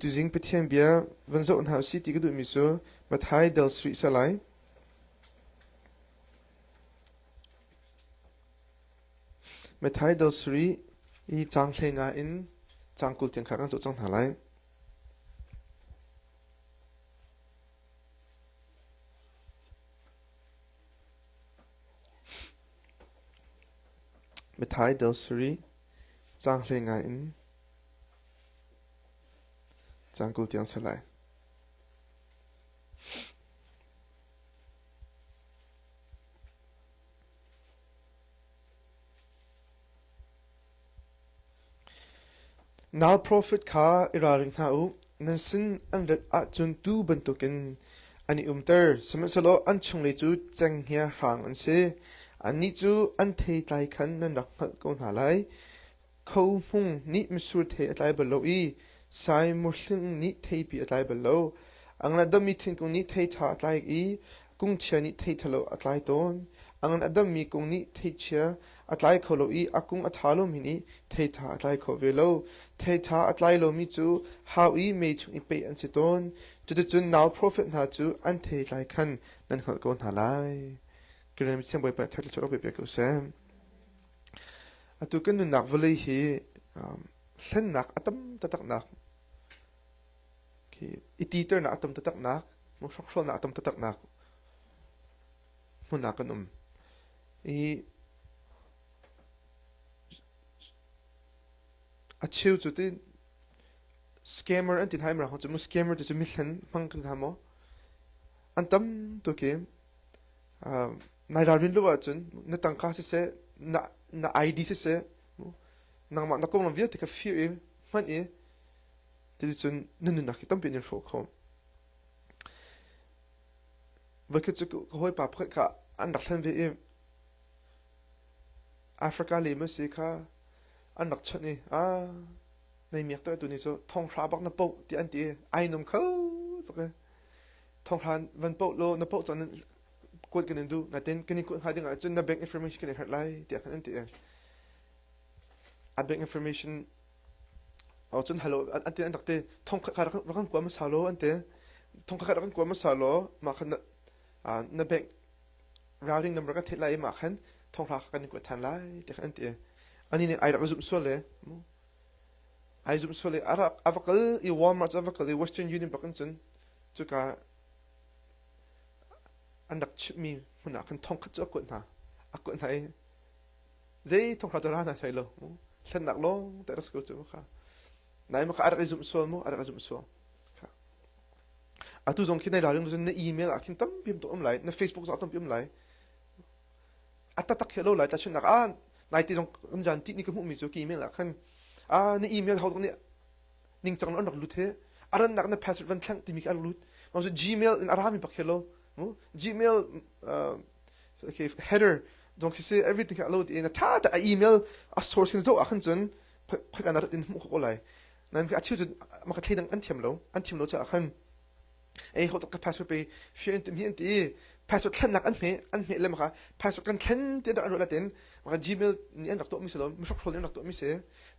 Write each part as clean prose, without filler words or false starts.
tu jing pethiam bia vanzo na si ti gdu mi so Mathai del Street salai Mathai del Street I chang hlenga in changkul tiang kha kan zo chang thalai Mathai del Street chang hlenga in changkul tiang salai Now prophet ka iraring hau nansin anret a chun tu bantukin ani umter samasalo an chungle chu changhia rang an se ani chu an thei tlai khan nan rakhal ko nalai kho hung ni misur the atlai balo I sai muslim ni thei pi atlai balo angna dam mi thin kung ni thei tha atlai I kung chia ni thei thalo atlai ton angan adam mi kung ni thei chia atlai kholo I akung athalo mi ni thei tha atlai kho velo thei tha atlai lo mi chu how I me chung I pe an se ton chu de chun now prophet na chu an thei tlai khan nan khal ko nalai krem sem boy pa thal choro pe ko sem atu kan nu nak vele hi hlen nak atam tatak nak ki ititer na atam tatak nak mo shok na atam tatak nak mo na kanum I achiu chu tin scammer an tin haim ra ho chu mo scammer chu mi hlen mang kan hamo antam to ke nai darwin lo chun na tangka se na ID se nang ma na ko na via te ka fear man e ti chun nun na ki tam pe ni ro khom va ke chu ko hoi pa phka ka an dak thlan ve Africa le ma se kha an dak chani nei miak to tu ni so thong khra bak na po ti an ti ai nom kho to ke thong khan van po lo na po chan ko kan du na ten kan ko ha ding a chun na bank information kan hat lai ti kan ti a bank information au chun hello an ti an dak te thong kha ra kan ko ma sa lo an te thong kha ra kan ko ma sa lo ma khan na bank routing number ka thilai ma khan thong kha kan ko than lai ti kan ti ani ne ai ra zum so le ai zum so le ara avakal I Walmart avakal I Western Union bakan chun chu ka andak chimi huna kan thong kha chu ko na akko nai zai thong kha ra na sai lo hlan nak lo ta ras ko chu kha nai ma kha ara zum so mo ara zum so kha atu zong ki nai la lung na email akin tam pim to lai na Facebook za tam pim lai atatak hello lai ta chun nak nai ti jong jan ti ni ka mu mi chu ki email akhan ni email how ni ning chang on nak lut he aran nak na password van thlang ti mi ka lut ma so Gmail in arami pak hello Gmail okay header donc c'est everything allowed in a ta email a source kin zo akhan chun phaka na tin mu ko lai nan ka achiu ma ka thedang an thiam lo cha akhan ei ho ta password pe fear in mi ti password thlan nak an me le ma ka password kan thlan te da ro la ten ma Gmail ni an rak to mi se lo mi shok shol ni rak to mi se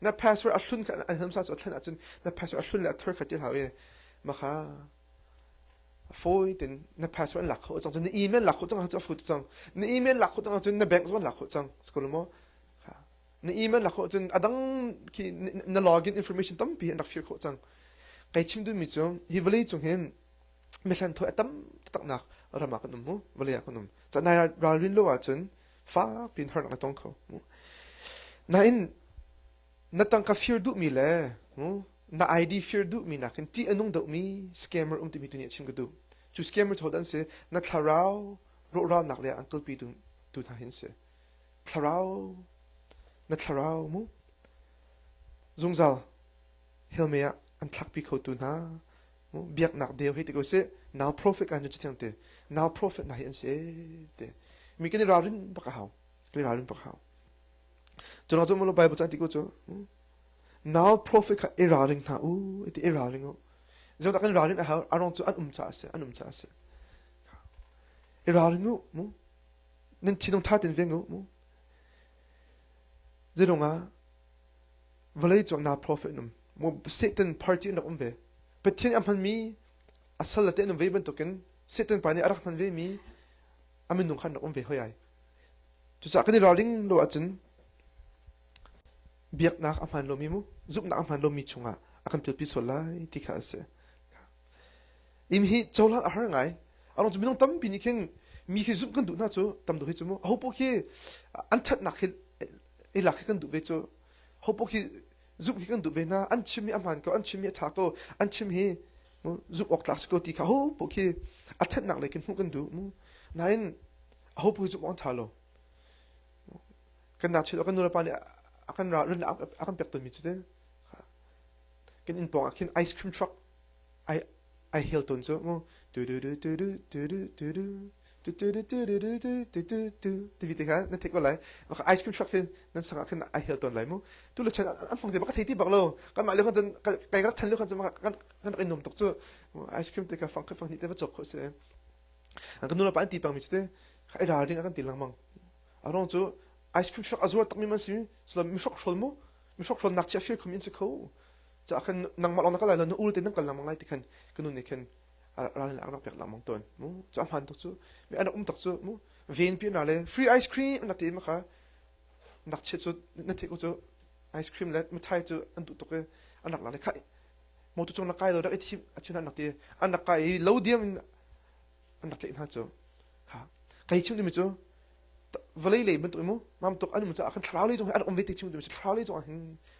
na password a hlun ka an ham sa so thlan a chun na password a hlun la thar kha ti hawe ma kha phôi tin na password lạc khẩu trong na email lạc khẩu trong cho phụ trong na email lạc khẩu trong na bank zone lạc khẩu trong school mo na email lạc khẩu trong adang ki na login information tam pi na fear khẩu trong kai chim du mi chom hi vali chung hen me hlan tho atam tak nak rama kan mu vali kan cha na ra rin lo wa chun fa pin har na tong kho na in na tang ka fear du mi le na ID fear du mi na kan ti anung do mi scammer ti mi tu ni chim du chu scammer thodan se na tharau ro ra nak le uncle pi tu tha hin se tharau mu zungzal helmea an thak pi kho tu na mu biak nak deu he ti go se now prophet kan ju chang te now prophet na hin se te mi kan ra rin ba ka hau jona jo mo lo bible chan ti go cho now prophet ka eraring na iti eraring zo ta kan raring a ha arong chu an cha se eraring mu nen chinong tha tin vengo mu zeronga valai chong na prophet num mo Satan party na umbe Pathian amhan mi asal late no ve ban token setan pani arak man ve mi amin nung khan om ve hoyai chu cha kani rolling lo achun biak nak amhan lo mi mu zup nak amhan lo mi chunga akan pil pi solai tikha ase im hi cholan a har ngai arong chu minong tam pi ni khen mi khi zup kan du na chu tam do hi chu mu ho po khi an that nak hil e lak kan du ve chu ho po khi zup hi kan du ve na an chim mi amhan ko an chim mi tha ko an chim hi mu zup ok lak ko ti kha ho po khi a that nak le kin hu kan du mu nain ho po zup on tha lo kan na chilo kan nu pa ni akan ra rin akan pek to mi chu de kan in pong akin ice cream truck I Hilton so mo du du du du du du du du du du du du du du du du du du ti vi te kha na te ko lai ice cream truck nan sa khan I Hilton lai mo tu lo chan an phong te ba ka thei ti bak lo kan ma le khan jan kai ra than lo khan jan kan kan nom tok chu ice cream te ka fang ni te ba chok kho se an kan nu pa an ti pang mi chu te khai ra ring akan ti lang mang arong chu ice cream truck azur tak mi man si so mi shok shol mo mi shok shol nak cha fir khum in se kho cha khan nang ma long na ka lai lo no ul te nang kal lang ngai ti khan kanu ne khan ran la rak pek la mong ton mu cha han tok chu mi an tak chu mu ven pi na le free ice cream na te ma kha nak che chu na te ko chu ice cream let mi thai chu an tu to ke an nak la le khai mo tu chung na kai lo da chi a chuna nak te an nak kai lo diam an nak le na chu kha kai chim mi chu valley le ben tu mu mam tok an mu cha khan thlau le chu an om ve te chim tu mi thlau le chu an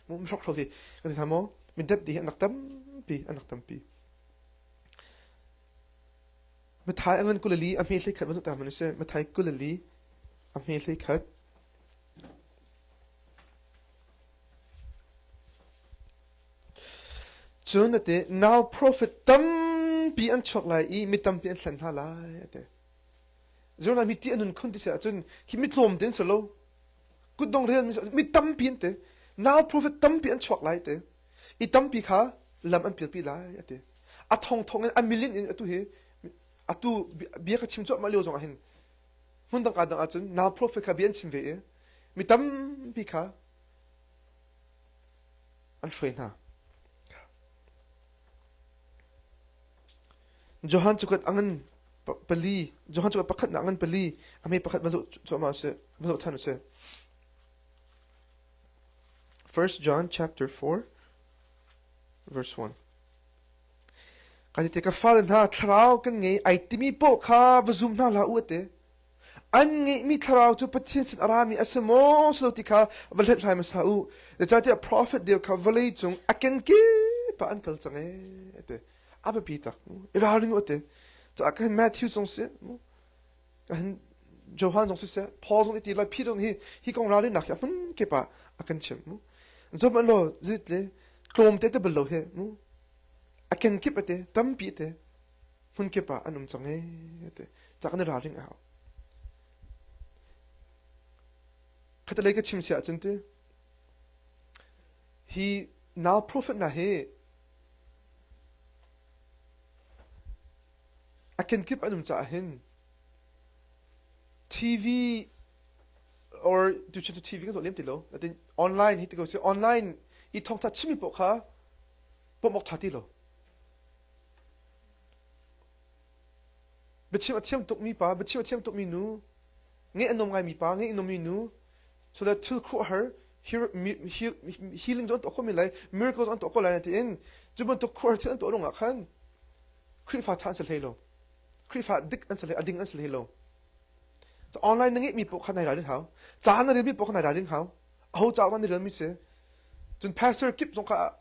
mu mi shok shol hi kan ta mo min dep di an nak tam piมาถ่ายอันกุลลีอเมริกาวันสุดท้ายมันเสมาถ่ายกุลลีอเมริกาจนนั่นเอง now profit ตั้มปีอันช็อกไลอีไม่ตั้มปีอันสันทาไลเต้จนนั่นมีที่อันนั้นคนที่เสียจนที่ไม่ลมเดินสโลกุดดองเรียนไม่ตั้มปีอันเต้ now profit ตั้มปีอันช็อกไลเต้อีตั้มปีขาลำอันเปลี่ยนปีไลเต้อัดทองอันมิลลินอันตัวเฮอะตูเบียกชิมจ่อมาเลี้ยวจงอ่ะเห็นมันต้องการดังอาจจะน่า profit ค่ะเบียนชิมเวมีตั้มปีค่ะอันช่วยนะจอฮันจุกอังเงินปลีจอฮันจุกประคัดนังเงินปลีอเมริประคัดมันจ่อมาเสมันจ่อทันเส First John chapter 4 verse 1กันที่ก็ฟังนะทราวกันไงไอ้ที่มีโปะข้าวซุ่มน่าละอวดเตอันไงมีทราวจุปฏิสินอารามีอสมอสโลติข้าวันเล็ดไลมาสาวแต่จากที่ prophet เดียวข้าวันเล็ดจงอากันเก็บอันกัลจังเตอาเบปีตักเอราริงอวดเตจากกันแมทธิวจงเสียกันโจฮันจงเสียพอลจงตีไลพีจงฮีกงรารินักมันเก็บอากันเชื่อมจบมันโลจิตเลยกลมเตะเบลโลเฮอากันคิดไปเตะตั้มปีเตะหุ่นเก็บปะอันนุ่มจังเตะจากนั้นราริงเอาขัดเลยก็ชิมเสียจันเตะฮีน่า profit นะเฮอากันคิดอันนุ่มจังเห็นทีวี or ดูเช่นทีวีก็ตัวเลี้ยงติดแล้วแต่ออนไลน์ฮิตก็เสียออนไลน์อีท้องทัดชิมิปะค่ะปมอกทัดติดแล้วบัดชิมเทียมตกมีป่ะบัดชิมเทียมตกมีนูเงี้ยนมไงมีป่ะเงี้ยนมมีนู so that to cure her healing จนตกคนมีไร miracle จนตกคนไรนั่นเองจุดมันตก cure ที่อันตกลงอ่ะคันคริฟ้าทันเสร็จเลยคริฟ้าดิกอันเสร็จอดิ่งอันเสร็จเลยจะออนไลน์นั่งเงี้ยมีปกขนาดไหนเขาจานนั่นเรื่องมีปกขนาดไหนเขาเอาเจ้ากันในเรื่องมิเสจน pastor กิบสงฆ์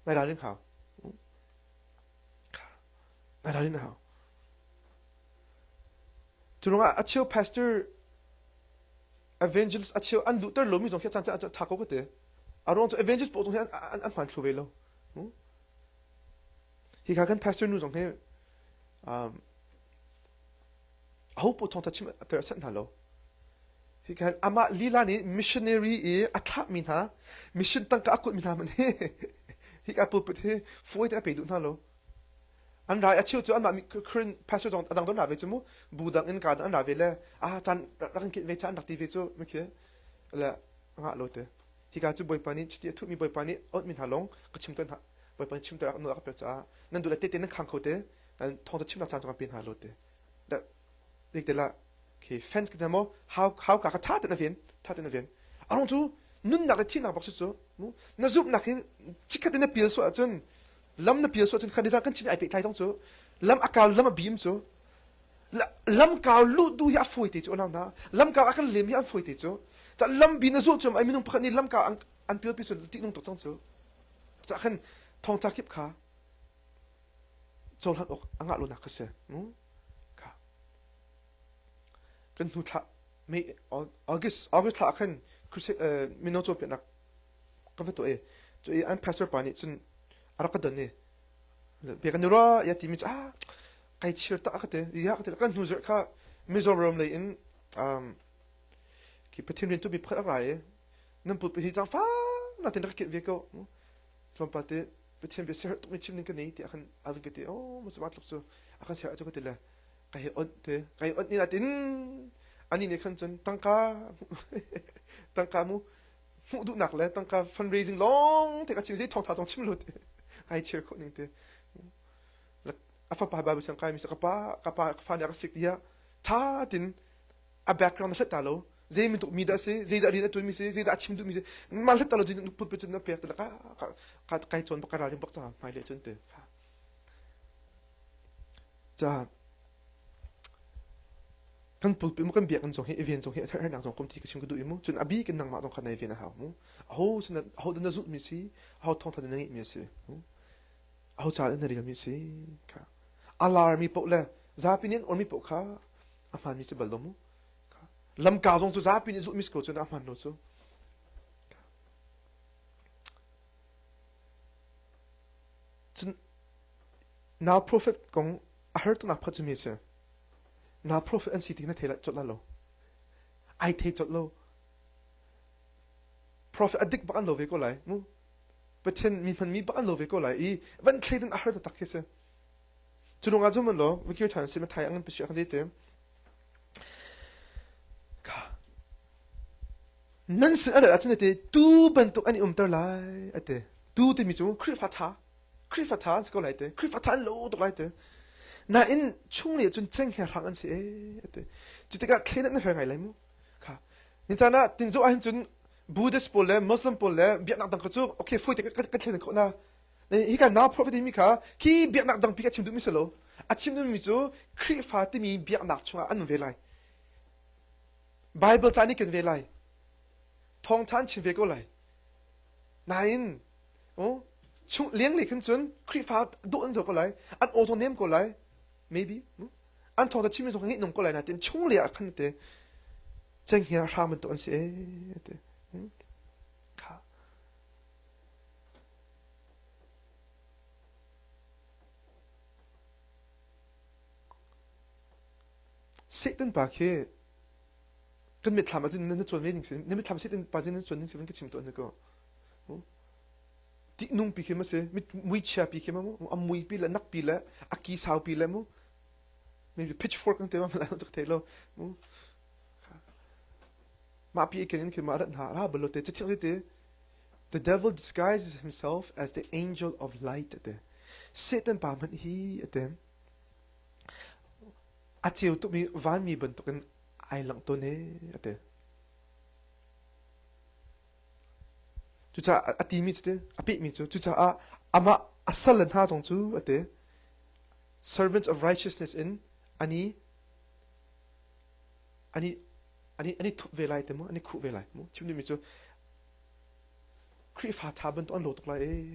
ในเรื่องเขาในเรื่องเขาจุดนั้นอาเชียว pastor evangelist อาเชียวอันลูเตอร์ลมีตรงแค่จันจะทักเขาก็เตะอารมณ์จะ evangelist บอกตรงแค่อันผ่านครูเวลฮีข้ากัน pastor นู่นตรงแค่เขาปวดท้องทัชชิมเตอร์เส้นทางเราฮีข้าอามาลีลานี่ missionary อัฐมินฮะ mission ตั้งกับอักมินฮะมันฮีข้าปวดเฮฟวยแต่ไปดูนั่นเราอันไรอาชีพจะอันแบบครึ่ง pastor จงอันดังต้นหนาเวจมูบูดังอินการอันหนาเวลเลยจันรักกินเวจันรักตีเวจูไม่เกี่ยแล้วงะโลเตฮิกาจูบอยปานิชิติทุมีบอยปานิอดมินหาลงก็ชิมต้นหาบ ไปเป็นชิมตัวนักนักเป็นจ้านั่นดูแลเต้นั่นขังเขาเต้นั่นทองจะชิมนักจานจงเป็นหาโลเต้แต่เด็กแต่ละโอเคแฟนส์กันมั้งhowกะท่าเต้นเวียนท่าเต้นเวียนอารมณ์จูนุ่นนักที่นักบอกสุดจูนั่นซุปนักชิคกี้พายนั่นเปลี่ยนส่วนจนลำนั่นเปลี่ยนส่วนจนคันที่จะกันชิมไอเป็ดไทยต้องจูลำอากาศลำมาบีมจูลำกาวลุดูยาฟุยติจูนั่นนะลำกาวอาการเลี้ยมยาฟุยติจูแต่ลำบีนจูไอ้มินุ่มพักนี่ลำกาวอันเปลี่ยนพิสุทธิ์ที่นุ่งตัวจังจูจะขันทองจากิบขาโจลหันออกอ่างลุนักเสียค่ะกันหุ่นละไม่ออกัสละขันคือมินโนโจเป็นนักก็เป็นตัวตัวอันพาสเตอร์ปานี่จนอะไรก็เดินเนี่ยเบียกันดูว่ายาตีมิจ้าใครเชื่อตาก็เตะยากเตะกันหุ่นจะข้ามิโซรามเลยคิดไปที่เรียนตัวมีเพื่ออะไรนั่นปุ๊บไปที่จังฟ้าน่าจะนักเก็ตเวก็ลองไปเตะไปที่ไปเสียตัวมีชิมนึงกันนี่ที่อาคันอาวินกันเตะโอ้มันสมัติลูกซูอาคันเสียอาจจะก็เตะเลยใครอดเตะใครอดนี่ละตินอันนี้เนี่ยขันจนตั้งกามูดูหนักเลยตั้งกา fundraising ลงเตะกับชิมซิทองท้าทองชิมลุดใครเชื่อคนนึงเตะแล้วอาฟ้าป่าบาบิสังใครมีสักป้าฟ้าเนี่ยก็สิกเดียท้าตินa background เล็ดตาโลเจมิตุมีดาเซเจดารีดาตุมีเซเจดาชิมตุมีเซมาเล็ดตาโลจินพุทธเป็นจนนับเปียกแต่ละก็ใครจนปากการาริมปักจ้าไม่เลยจนเตะจ้ากันปุ๊บมันกันเบียกันส่งให้อีเวนต์ส่งให้เธอให้นางส่งคอมที่ก็ชิมก็ดูอีมั้งจนอบีกันนางมาตรงขันในอีเวนต์นะครับมั้งเขาสนับเขาเดินจุดมีสิเขาท่องทันในมีสิเขาจ่ายในเรื่องมีสิค่ะอาลาร์มีปุ๊บเลยซาปินินอมีปุ๊บค่ะอามันมีสิบลมลำกาจงจุดซาปินินจุดมิสโกจนอามันโนจุจนนาโปรเฟตของอาหารตัวนักพัฒน์มีสินาโปรเฟตอันสิที่นั่นเทละจดละโลไอเทจดโลโปรเฟตอดิกบักันโลเวก็ไหลมั้งประเทศมีบักันโลเวก็ไหลอีวันเคลดันอาหารตัวตักเสจุดงานจุมันโลเมื่อกี้ถ่ายสิมาถ่ายอันเป็นเสียงที่เต็มค่ะนั่นสิอะไรอาจจะเนี่ยตูเป็นตัวอันนี้ตร์ไลอะเตตูที่มีจูคริฟาทาสก็ไหลเตคริฟาทาโลตัวไหลเตน่าอินช่วงนี้จนเจ๊งแค่ทางอันสิเตจุดที่ก็เคลื่อนนั่นเรื่องอะไรมั้งค่ะนี่จ้านะตินจูอันจนบูดิสต์ปอลเล่มุสลิมปอลเล่เบียดนักดังก็จูโอเคฟุ้ยแต่ก็เคลื่อนคนน่ะนี่ก็น่า profit มีค่ะที่เบียดนักดังพิกาชิมดูมิสโลอาชิมดูมิจูคริฟาที่มีเบียดนักช่วงอันเวลัยไบเบิลจานี่กันเวลัยทองท่านชิมเวก็ไหลนายนโอ้ช่วงเลี้ยงเหล็กขึ้นจนคริฟาโดนจะก็ไหลอันโอโตเนมก็ไหล maybe อันทองท่านชิมส่งให้หนุ่มก็ไหลนะแต่ช่วงเลี้ยขันเตะเจ้าเหี้ยรามันตัวอันเสียเตะค่ะเสตันปากเฮ่กันไม่ทำอาจจะนั่นส่วนเวนิงสินี่ไม่ทำเสตันปากจะนั่นส่วนนึงสิมันก็ชิมตัวนึงก็ที่นุ่งปีเข้ามาสิมิมวยเชียปีเข้ามามั้งอ่ะมวยปีละนักปีละอากีสาวปีละมั้งไม่เป็น pitchfork นั่นเต็มมาแล้วจากเทโลมั้งมาปีกันนี่คือมาเรื่องหาราบลเตจะเที่ยวเต the devil disguises himself as the angel of light เตเสตันปากมันฮีเตอาเจียวตุมีวันมีบรรทุกกันไอหลังตัวนี้เตจุดจ้าอดีมิจุดอภิมิจุดจุดจ้าอามาอัศลันหาจงจูเต servants of righteousness in อันนี้ทุกเวลาเตมั้งอันนี้คู่เวลามั้งชิมดิมิจุคริฟาทาบันตัวอันโลตุกไล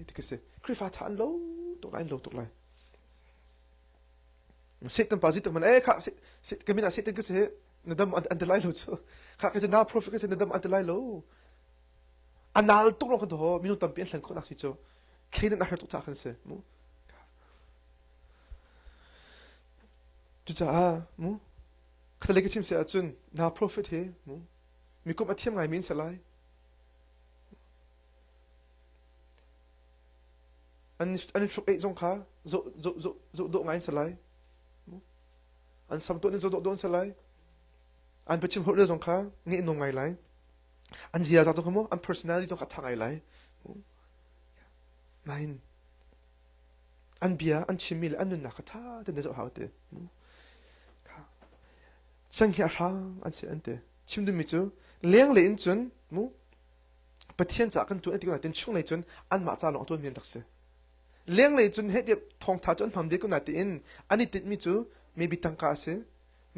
ที่คือสิคริฟาทาอันโลตุกไลโลตุกไลเสตันปาจิตมันค่ะก็มีน่าเสตันก็เสนดมอันตรายโลจูค่ะก็จะน่า profit ก็จะนดมอันตรายโลอันนั้นตุกลงกันตัวมีนุ่มตั้มเปลี่ยนหลังคนนักที่จูเคยนั่นอาหารตุกจากกันเสมั้งจุดจ้ามั้งข้าเล็กชิมเสียจุนน่า profit เฮมั้งมีคนมาเทียมไงมินสลายอันนี้ชุกเอจงค่ะโดไงสลายอันสามตัวนี้โดนสลายอันเป็นชิมหัวเรือจงค่ะเงี้ยนงไงไรอันเสียจากจงค่ะมั้งอัน personality จงค่ะทางไงไรนั่น อันเบียอันชิมิลอันนุนนักท่าเดินจะหาเตสังเกตรังอันเสียอันเตชิมดูมิจูเลี้ยงเลยอินจนมูปะเทียนจากกันตัวอันที่กูน่าเต็นช่วงเลยจนอันมาจากหลงตัวเมียนรักเสียเลี้ยงเลยจนเฮ็ดเดียบทองท้าจนทำเด็กกูน่าเต็นอันนี้ติดมิจู maybe ตังกาเสีย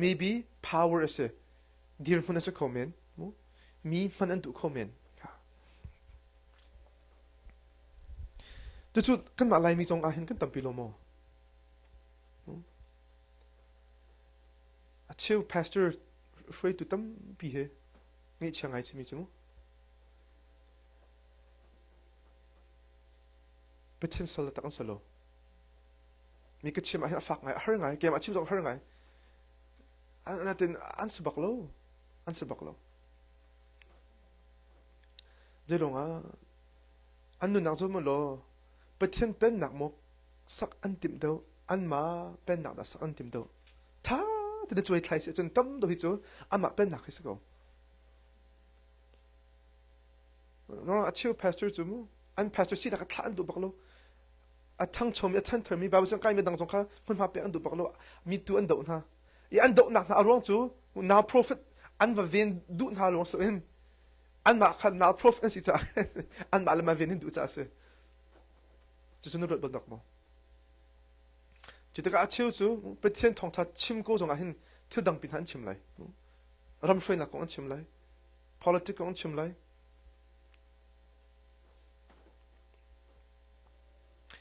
maybe power เสียดีร์มันน่าจะคอมเมนต์มูมีมันอันดูคอมเมนต์แต่จุดกันมาอะไรมีตรงอาเห็นกันตั้มปีโลโมเชื่อ pastor ช่วยตุตั้มปีเหงี้เชียงไงสิมีจุ๊เป็นเช่นสลัดตั้งสโลมีก็เชื่อมาให้ฝากไงหาไงเกมอาชีพตรงหาไงอันนั้นเป็นอันสบักโลอันสบักโลเจ้าลงอันนู้นนักจุ่มโลเป็นเช่นเป็นนักมกสักอันติมเดียวอันมาเป็นนักสักอันติมเดียวถ้าแต่ในช่วยใครเสียจนตั้มโดยจู่อันมาเป็นนักให้สักเอาน้องอาชีพ pastor จุ่มอัน pastor สินักท่านดูบักโลอันทั้งชมอันทั้งเธอมีบางสิ่งใกล้มีดังสงข้าคนพาไปอันดูบักโลมีตัวอันโดนฮะอีอันโดนหนักอารมณ์จู่นา prophet อันว่าเวียนดูหาลงส่วนอันมาขันนา prophet อันสิจ้าอันมาเลยมาเวียนดูจ้าเสียจะสนุกรถบนดอกมั้งจุดที่ก็อาชีพจู่เป็นเช่นทองทัดชิมโก้จงอาหินที่ดังเป็นหันชิมเลยรำช่วยนักของอันชิมเลย politics ของอันชิมเลย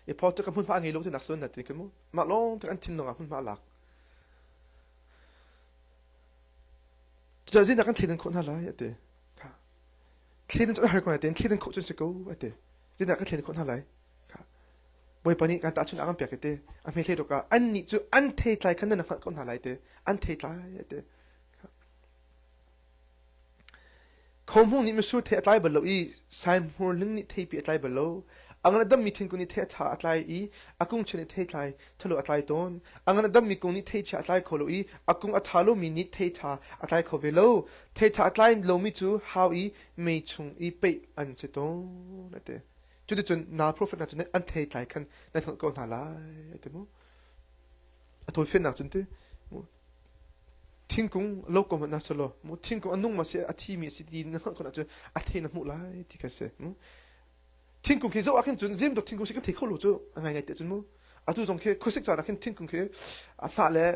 ไอ้พอจะกับพุ่นพาไงลูกที่นักส่วนนั่นติกันมั้งมาลงที่อันทิ้งลงอ่ะพุ่นพาหลักจะยิ่งนักกันเทนคนอะไรอ่ะเต้ค่ะเทนจะหาคนไหนเต้เทนคนจนสิกูอ่ะเต้ยิ่งนักกันเทนคนอะไรค่ะบ่อยปานนี้การตัดชุนอากันเปียกเต้อันไม่เทดอกอันนี้จู่อันเทไลกันนั่นนักคนอะไรเต้อันเทไลอ่ะเต้ข้อมูลนี้มันสู้เทไลบลูอีไซม์ฮูลินนี่เทปีไลบลูอังนั้นดัมมีทิ้งคนนี้เทท่าอะไรอีอากุงเชนเทไลทะลุอะไรตอนอังนั้นดัมมีคนนี้เทชอะไรขลุอีอากุงอัทาลุมีนิเทท่าอะไรขวิโลเทท่าอะไรโลมิจูฮาวอีไม่ชงอีเปอันเจตอนนั่นเองจุดจนนาโปรเฟตนั่นจนอันเทไลกันในทางก่อนหาไลเต็มมั้งตัวเฟนนั่นจนเต้ทิ้งกงโลกมันน่าสโลมั้งทิ้งกงอันนุ่งมาเสียอาทิมีสิดีนั่นคนอาจจะอาทินั่นหมดไลที่กันเสียมั้งทิ้งกงคือจะว่าแค่จนเจมดอกทิ้งกงสิกันเทคโลจูอะไรไงแต่จนมั้งอาตุจงแค่คุยศึกษาแค่ทิ้งกงแค่อันนั้นแหละ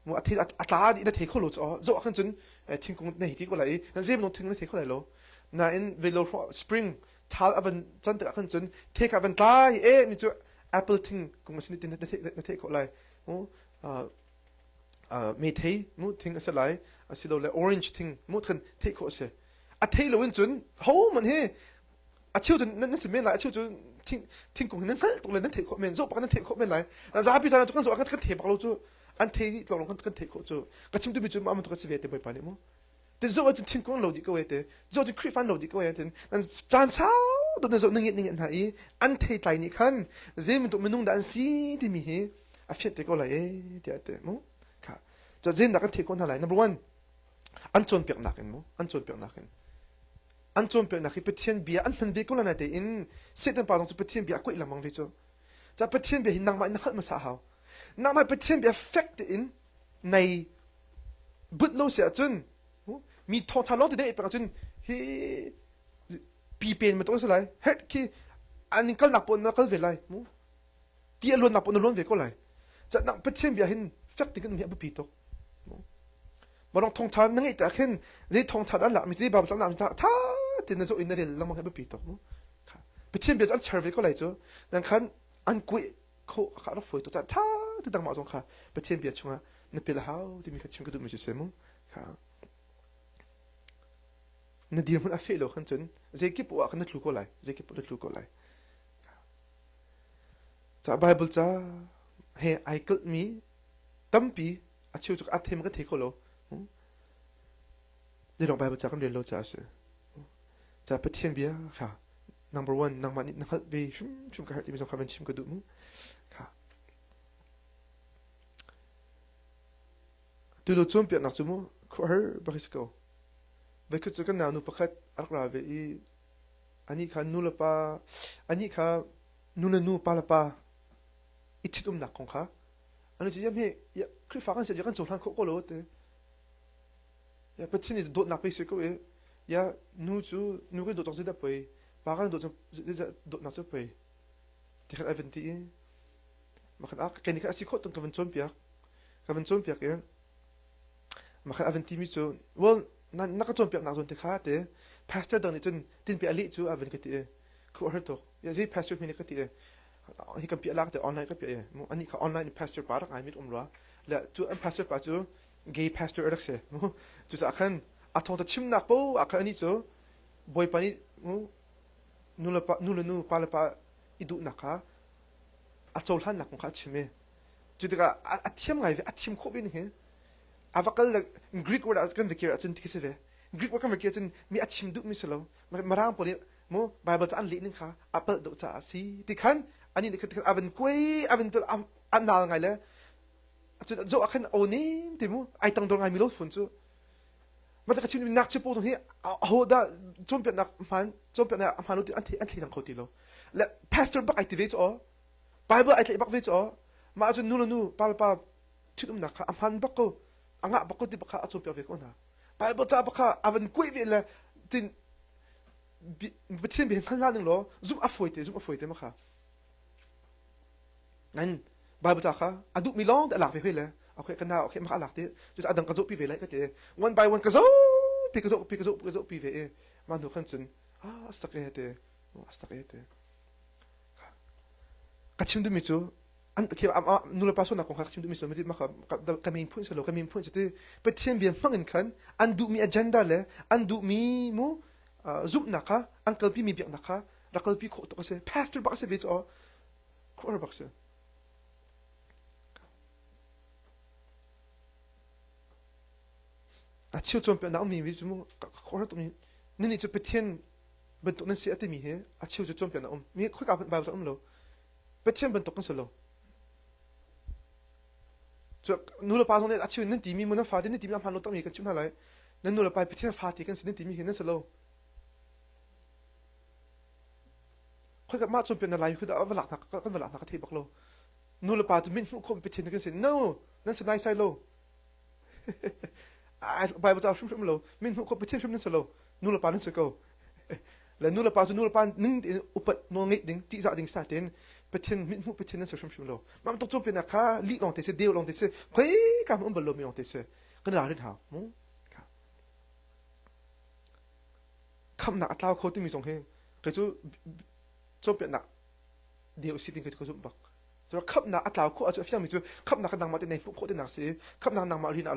มั้งอาทิอัตราดีนั่นเทคโลจูจะว่าแค่จนทิ้งกงในที่ก็ไหลนั่นเจมดอกทิ้งนั่นเทคโลไหลโลนั่นเวลโลสปริงท้าอวันจันทร์แค่จนเทคอวันตายมีจูแอปเปิลทิ้งกงมันสินี่นั่นเทคโลไหลมั้งไม่เทมุทิ้งอะไรสิเราเลย orange ทิ้งมุทันเทคโคเสอะเทเราเป็นจนโหมันเฮอะชิวจนนั่นสิเมนไรชิวจนทิ้งกงนั่นตรงเลยนั่นเทคโคเมนโซปกันนั่นเทคโคเมนไรนั่นจะพิจารณาทุกคนส่วนกันเทปเราจูอันเทที่เราลงกันเทคโคจูก็ชิมดูบิจูมามันตัวก็สิเวทไปปานี่มั้งแต่โซจะทิ้งกงเราดีก็เวทโซจะคริฟันเราดีก็เวทนั่นจานเช้าตัวนั้นโซนึงนึงหายอันเทไลนี่คันเจมันตัวมันนุ่งดันซีที่มีเฮอะเฟตเทโคไรเดี๋ยวเตมั้งจะเจนนักเทคคนอะไร number one อันจนเปียกหนักเห็นมั้งอันจนเปียกหนักเห็นอันจนเปียกหนักคือเป็นเทียนเบียอันเป็นเวกุลนั่นเองเสร็จตั้งป่าตรงจะเป็นเทียนเบียกุยละมังเวจูจะเป็นเทียนเบียหินนางมันนักมาสาหาวนักมาเป็นเทียนเบีย affect in ในบุตรโลเสียจนมีทองทาล้อที่ได้เปล่าจนเฮ้ปีเป็นมันต้องอะไรเฮ็ดคืออันนี้ก็หนักปนนักก็เวลัยมั้งที่อารมณ์หนักปนอารมณ์เวกุลเลยจะนักเป็นเทียนเบียหิน affect กันมีอะไรปีตกมาลองทงทันนั่งไอ้แต่ขึ้นที่ทงทันอันหลักมีที่บาปจังหนังท่าที่นั่นจะอินเดียเราไม่ให้ปีตกมั้งค่ะเป็นเช่นเดียวกันเชอร์วิก็เลยจ้ะดังนั้นอันกุยเขาขาดฝอยตัวจัดท่าที่ต่างมาสงค่ะเป็นเช่นเดียวช่วงนั้นเป็นแล้วที่มีการชิมกระดูกมันจะเสียมั้งค่ะนั่นเดียวมันอัฟเฟลล์ขันจนเจ๊กิบว่าขันนั่นลูกก็เลยเจ๊กิบนั่นลูกก็เลยจากไบเบิลจ้าเฮ้ไอเกิลมีตั้มปีอาชีพจากอัตเทมก็เทคโลเรื่องใบบัญชาการเรียนรู้จ้าสิจะเป็นเทียนเบียค่ะ number one นางมันนางฮัตวีชุมกระหัตที่มีสงครามเป็นชิมกระดูกมั้งค่ะดูดูจุ่มเปียกหนักจุ่มคู่เฮอร์บริสโกเวกุจุกันหนาวนุปขัดอักราเวอีอันนี้ค่ะนูละปาอันนี้ค่ะนูละนูปาละปา ít chít nạc con khá anh chỉ nhắm ya khi phá cái sẽ cái chỗ thằng khó lo thế ya bất thiên thì đốt nạc bây giờ có vậy ya nu cái đốt trong sẽ đập vậy phá cái đốt trong đốt nạc sẽ vậy thì cái event thì mà cái này cái gì khó tông cái vấn chôn piak ấy mà cái event thì mi chú well nãy cái chôn piak nạc chôn thì khá thế pastor đằng này chôn tin piak ali chú event cái thì cứ ở đó ya gì pastor mình cái thì hi kan piak lak te online ka piak mo ani ka online pastor parak ai mit umra la chu an pastor pa chu gay pastor erak se mo chu sa khan a thong ta chim nak po a khan ani chu boy pani mo nu pa la pa idu naka a chol han nak ka chime chu ta a thiam ngai a thiam kho bin he a vakal Greek word as kan vikir atun tikise Greek word kan vikir atun mi a chim du mi selo marang po mo bible cha an li ning kha apal do cha si ti khan anh ấy cái aven quay aven tự ăn nào ngày lẽ chứ dẫu anh ôn nín thì mu ai tăng đồ ngày mi lót phun chứ mà cái chuyện nạc chế bộ thằng ấy hồ đã trong việc nạc này man lót anh thì thằng khâu tí lo lẽ pastor bắc activate cho bible activate bắc về cho mà chứ nu pa chuyện nạc man bắc cô anh ngã bắc cô thì bắc trong việc về con à bible cha bắc aven quay về là tin bị thiên bị khăn lan đừng lo zoom afford thế mà khá nên Bible ta khá adu mi long đã lạc vềเลยokay cái nào okay mà lạc thế chứ adang cái dỗ pi về lại cái thế one by one cái dỗ pi về mà nó khăn chân stuck cái thế cái chim du mi chú anh khi nula paso na con chim du mi chú mi mà cái main point solo cái main point chứ bị thiên biến mang khăn anh du mi agenda le anh du mi mu zoom na khá anh kalpi mi biak na khá ra kalpi ko to cái se pastor bác se về cho ko bác se à chiếu trong bên nào mình ví dụ khó tụi mình nên đi chụp thiên bên tụi nên sẽ tới mình hết à chiếu trong bên nào mình khó gặp bài tụi lo bên thiên bên tụi con solo cho nô là bao giờ này à chiếu nên tìm mình muốn phá nên tìm làm hàng lót tụi mình cái chuyện nào lại nên nô là bài bên thiên phá thì cái nên tìm mình nên solo khó gặp mà trong bên nào lạiคือเอาเวลาหนักก็เวลาหนักก็ที่บอกเราnô là bao tụi mình không bên thiên cái gì no nên sẽないsai lo Bible ta shum lo min hu ko pechen shum nin lo nu la pa nin se ko la nu la pa ning upat no ngi ding ti za ding sta ten pechen min hu pechen nin se shum lo mam to chom pe na kha li long te se deu long te se khoi kam um balo mi long te se kan la rin ha mo ka kham na atlaw kho ti mi song he ke chu chom pe na deu si ting ke ko zum bak cho khắp na atlaw kho chu fiam mi chu khắp na kan dang ma te nei kho te na se khắp na nang ma rin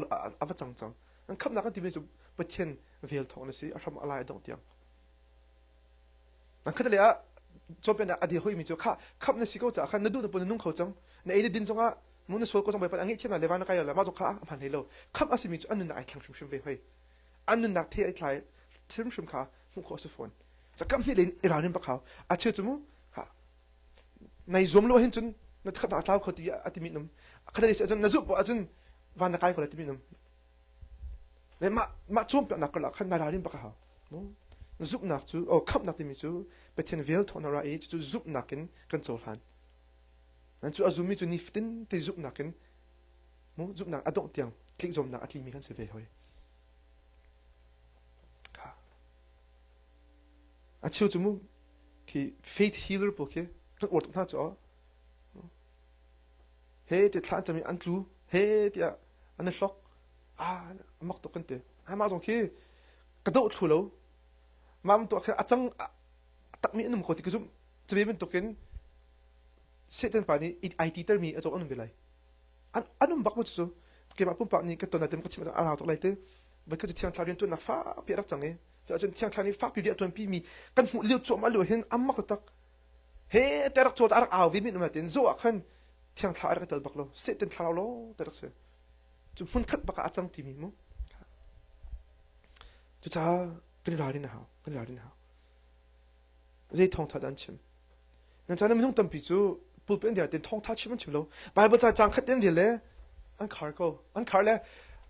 a va chang chang anh khắp nào cái tìm được bất thiên về thằng này xí ở trong alai đông tiếng anh khất lẽ cho bên là đi hơi mình cho khắp này xí câu trả khăn nó đun được bún nung khẩu trắng này đi din trong á muốn nó số câu trong bài anh nghĩ thế nào để vào nó cái là mà cho khá phản hay lâu khắp asi mình cho anh nãy thằng sum về hơi anh nãy thế ấy lại thêm sum khá không có số phoneจะกำนี่เลยเราเนี่ยบักเขาอาเชื่อจุ๊มค่ะในzoom เราเห็นจนนัดขัดตาเขาที่อาทิตย์นึงขณะที่จนนัดซุปอาจนวันนักไก่คนอาทิตย์นึงเลยมาช่วงเปลี่ยนนักก็ละขันนาราริมบักเขาโน้ซุปนักจูโอ้ขับนักที่มีจูเป็นเทนเวลทอนอะไรจูซุปนักกันโจหันนั่นจูอาซูมีจูนิฟตินที่ซุปนักโน้ซุปนักอดองเตียงคลิกจมนักอาทิตย์มีกันเสียไปอาเชื่อจุมุคือ faith healer ปุ๊กเฮ้นั่นอวดท่าจ๋อเฮ้ที่ท่านจะมีอันรู้เฮ้ที่อันนั้นล็อกมักตกกันเตะมาตรงคือกระโดดถูแล้วมาตัวคืออาจังตักมีอันนึงคนที่คือจุมจะเป็นตัวกันเสร็จแล้วป่านนี้ไอทีเตอร์มีอาจจะอันนึงเป็นไรอันนึงบักหมดสุดเก็บมาปุ่มปากนี้ก็ตัวนั้นเต็มก็ชิมอะไรตัวอะไรเตะมันก็จะเที่ยงทาเรียนตัวนักฟ้าเปียรักจังเงี้ยจะจนเที่ยงทางนี้ฟ้าปีเดียวจนปีมีกันหูเลี้ยวโจมาเลี้ยวเห็นอัมมักตักเฮ้แต่รักโจแต่รักเอาวิมินมาเต็นโจอ่ะขันเที่ยงทางอะไรก็เติร์บักเราเสร็จเต็นทางเราแต่รักเสียจุดมันขัดบักอาจังทีมีมั้งจุดจ้าเป็นรายนี่นะฮะเป็นรายนี่นะฮะเรื่องท้องทัดอันชิมนั่นจ้านั่นไม่ต้องตั้งปีจูปุ๊บเป็นเดียวเต็นท้องทัดชิมมันชิมเราไปบ่จ้าจังขัดเต็นเดียวเลยอันคาร์ก็อันคาร์เลย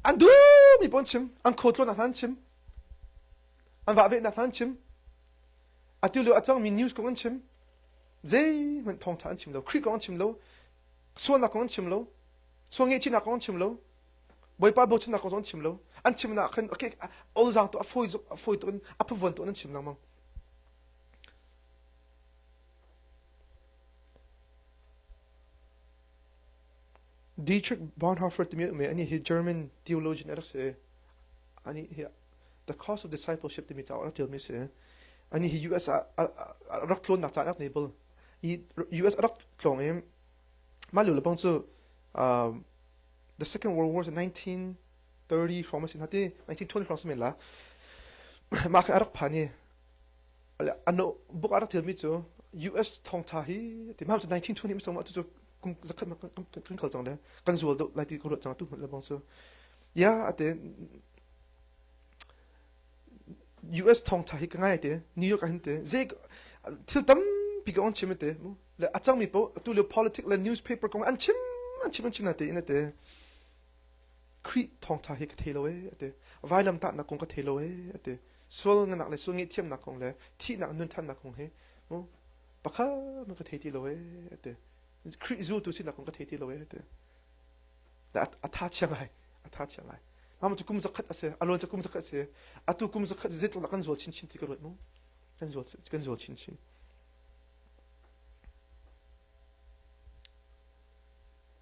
อันดูมีปนชิมอันโคตรนักทันชิมอันว่าเวนักทันชิมอันที่เราอาจจะมีนิวส์ของอันชิมเจ้มันท้องทันชิมเราคลิกของอันชิมเรา xuân là con chim lâu xuân nghe chi là con chim lâu bồi pa bồi chân là con chim lâu anh chim là khen ok all giang to phôi to áp vần to anh chim lang mang Dietrich Bonhoeffer to me anh he German theologian ở đây anh he the cost of discipleship to me tao ở đây me anh he US rak klon nak chanak nebel he US rak klon em malu le bangsu the second world war in 1930 from us in hati 1920 from us la ma ka rak phani ala ano book arak tell me to US thong tha hi ti ma 1920 mi soma tu kum zakhat ma kan khal chang de kan zual do lai ti ko chang tu le bangsu ya ate US thong tha hi ka ngai te New York hin te ze til tam pi ga on chim te le achang mi po tu le politics le newspaper kong an chim na te in te kri thong tha hi ka thelo e te vailam ta na kong ka thelo e te sol nga nak le so ngi thiam na kong le thi na nun than na kong he mo pakha ma ka theti lo e te kri zu tu si na kong ka theti lo e te da atha changai Mama tu kum zakat ase alon tu kum zakat ase atu kum zakat zet la kan zol chin ti karot mo kan zol chin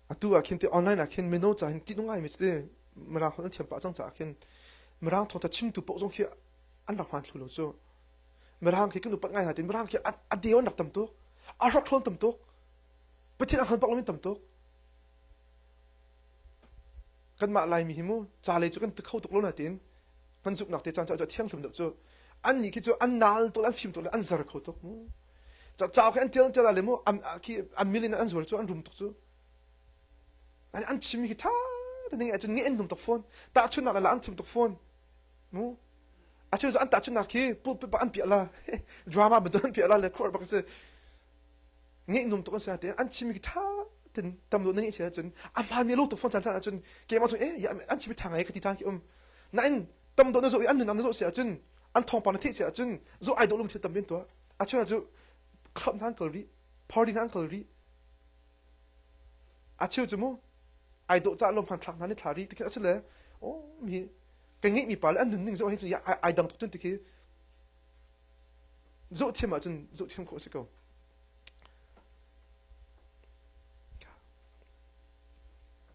atu akin te online akin meno cha hin ti nungai mi te mara khon thiam pa chang cha akin mara thong ta chim tu po jong khi an ra han thulu so mara ki kun pa ngai ha tin mara ki adeon nak tam to a rak thon tam to patin han pak lo min tam to kan ma lai mi himu cha le chu kan khau tok lo na tin kan zup nak te chan cha thiang thum do chu an ni ki chu an nal to an phim to an zar khau tok mu cha kan tel cha le mu ki am milin an zor chu an rum tok chu an chim ki tha ta ning a chu ni en dum tok phone ta chu na la an chim tok phone mu a chu an ta chu na ki pu an pi la drama ba don pi la le khor ba ka se ni dum tok sa te an chim ki tha tin tam lo nani che chun am han mi lo to phone chan chan chun ke ma chu ya an chi thang ai ka ti ta ki na in tam do na zo an na zo sia chun an thong pa na the sia chun zo ai do lum the tam bin to a chu na chu club nan kalri party nan kalri a chu chu mo ai do cha lom phan thak nan ni thari ti ka le o mi ka ngi mi pa le an ning zo hai chu ya ai dang tok chun ti ki zo thiam a chun zo thiam ko se ko